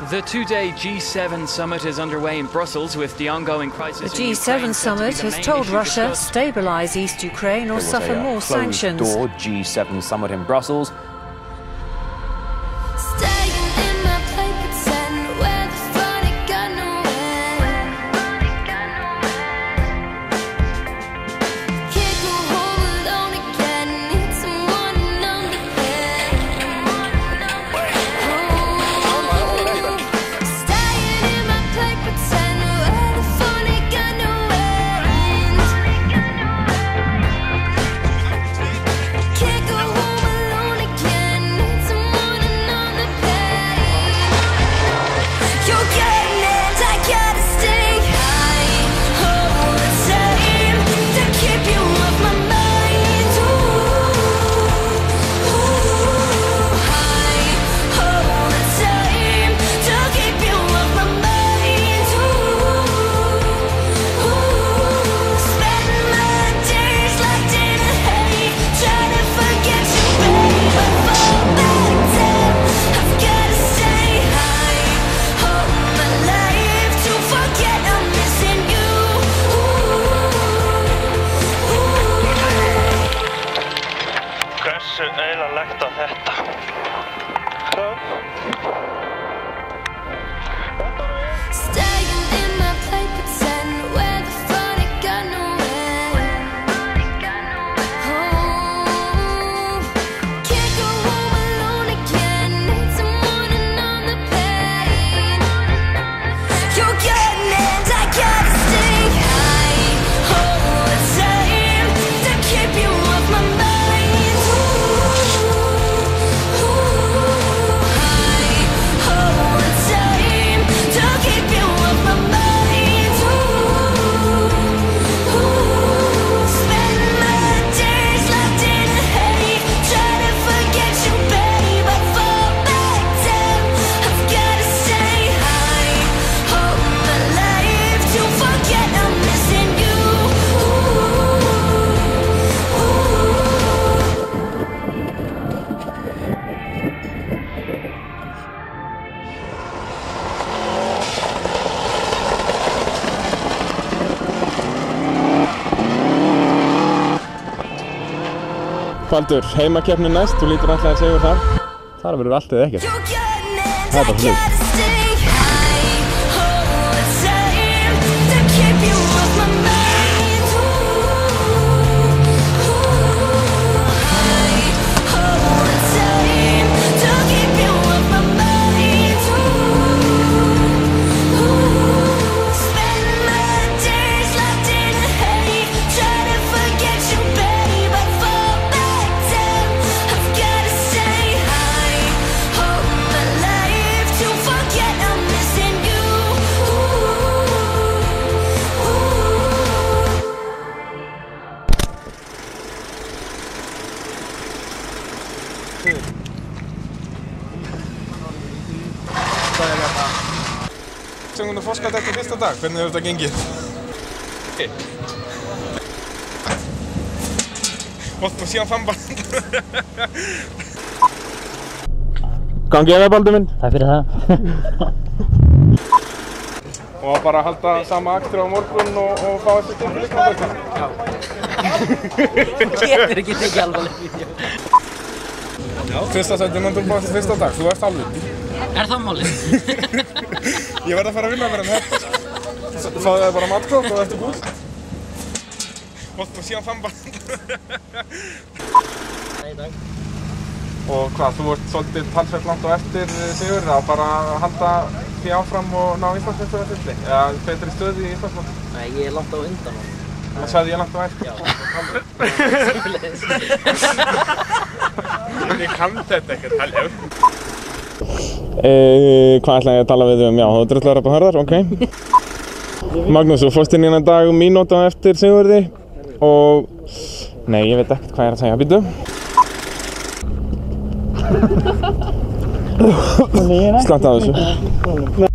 The two-day G7 summit is underway in Brussels with the ongoing crisis. The G7 summit has told Russia stabilize East Ukraine or suffer more sanctions. Closed-door G7 summit in Brussels. Hversu eiginlegt á þetta? Baldur, heimakeppni næst, þú lítur alltaf að segja það. Þar verður allt eða ekkert. Það er bara hlut. Segundu forskalt eftir fyrsta dag, hvernig hefur þetta gengið? Og síðan fann bara. Gangið með Baldur minn. Takk fyrir það. Og bara halda sama aktur á morgun og fá þessi til líka. Já. Getur ekki tekið alvarleg vídeo. Fyrsta sæti náttúrulega bara fyrsta dag, þú ert alveg. Er það málið? Ég verð að fara að vinna mér þetta. Fáðu þið bara matkrók og eftir gúl. Og síðan fann bara. Nei, takk. Og hvað, þú ert svolítið talsvert langt á eftir Sigur að bara halda því áfram og ná Íslandsmeistaratitilli fulli? Eða betri stöðu í Íslandsmóti? Nei, ég er langt á undan honum. Það sagði ég langt á eftir? Já. Ég kann þetta ekkert, helgjör. Hvað ætla ég að tala við um? Já, þú drullar upp á hörðar, ok. Magnús, þú fórst inn í þennan dag mínútu á eftir Sigurði og... Nei, ég veit ekkert hvað ég er að segja, býtu. Slatt af þessu.